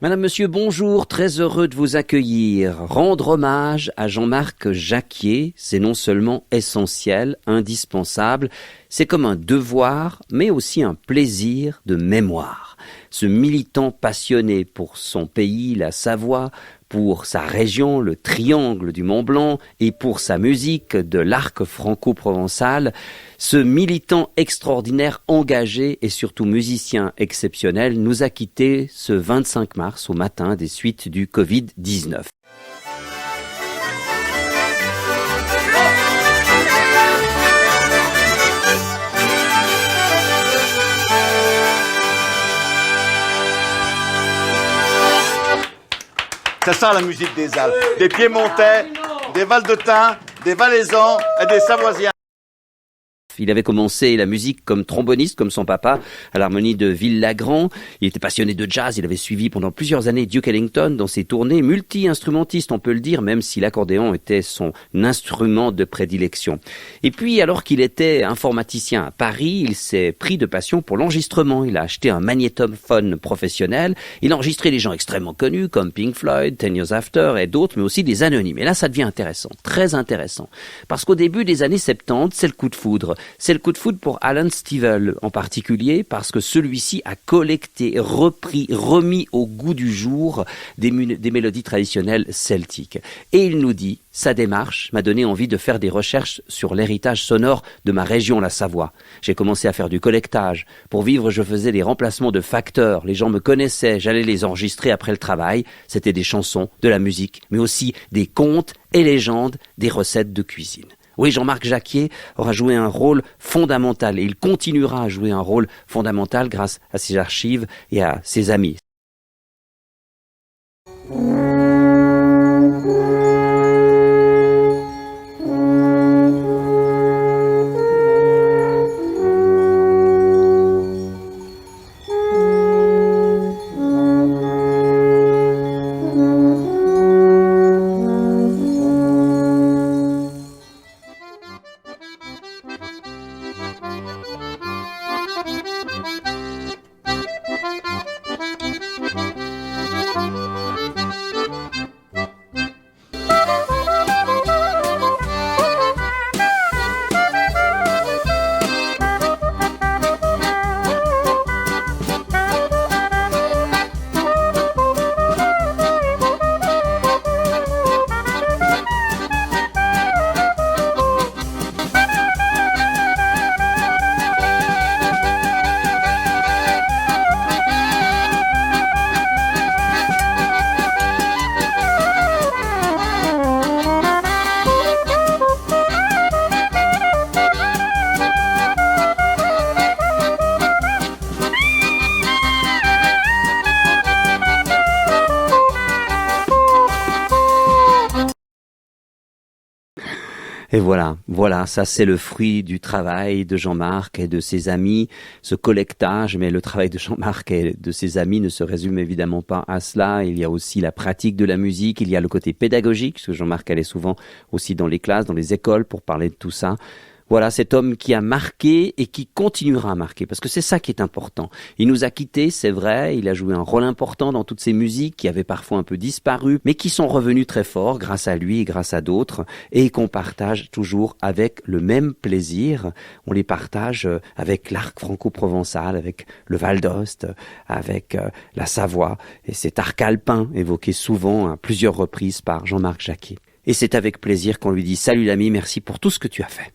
Madame, monsieur, bonjour, très heureux de vous accueillir. Rendre hommage à Jean-Marc Jacquier, c'est non seulement essentiel, indispensable, c'est comme un devoir, mais aussi un plaisir de mémoire. Ce militant passionné pour son pays, la Savoie, pour sa région, le triangle du Mont-Blanc, et pour sa musique de l'arc franco-provençal, ce militant extraordinaire, engagé et surtout musicien exceptionnel nous a quittés ce 25 mars au matin des suites du Covid-19. C'est ça la musique des Alpes, des Piémontais, des Val-de-Thym, des Valaisans et des Savoisiens. Il avait commencé la musique comme tromboniste, comme son papa, à l'harmonie de Villagrand. Il était passionné de jazz, il avait suivi pendant plusieurs années Duke Ellington dans ses tournées, multi-instrumentiste on peut le dire, même si l'accordéon était son instrument de prédilection. Et puis, alors qu'il était informaticien à Paris, il s'est pris de passion pour l'enregistrement. Il a acheté un magnétophone professionnel, il a enregistré des gens extrêmement connus comme Pink Floyd, 10 Years After et d'autres, mais aussi des anonymes. Et là, ça devient intéressant, très intéressant. Parce qu'au début des années 70, c'est le coup de foudre. C'est le coup de foudre pour Alan Stivell en particulier parce que celui-ci a collecté, repris, remis au goût du jour des mélodies traditionnelles celtiques. Et il nous dit, sa démarche m'a donné envie de faire des recherches sur l'héritage sonore de ma région, la Savoie. J'ai commencé à faire du collectage. Pour vivre, je faisais des remplacements de facteurs. Les gens me connaissaient, j'allais les enregistrer après le travail. C'était des chansons, de la musique, mais aussi des contes et légendes, des recettes de cuisine. Oui, Jean-Marc Jacquier aura joué un rôle fondamental et il continuera à jouer un rôle fondamental grâce à ses archives et à ses amis. Et voilà, ça c'est le fruit du travail de Jean-Marc et de ses amis, ce collectage, mais le travail de Jean-Marc et de ses amis ne se résume évidemment pas à cela. Il y a aussi la pratique de la musique, il y a le côté pédagogique, parce que Jean-Marc allait souvent aussi dans les classes, dans les écoles pour parler de tout ça. Voilà, cet homme qui a marqué et qui continuera à marquer, parce que c'est ça qui est important. Il nous a quittés, c'est vrai, il a joué un rôle important dans toutes ces musiques qui avaient parfois un peu disparu, mais qui sont revenues très fort grâce à lui et grâce à d'autres, et qu'on partage toujours avec le même plaisir. On les partage avec l'arc franco-provençal, avec le Val d'Ost, avec la Savoie, et cet arc alpin évoqué souvent à plusieurs reprises par Jean-Marc Jacquier. Et c'est avec plaisir qu'on lui dit « Salut l'ami, merci pour tout ce que tu as fait ».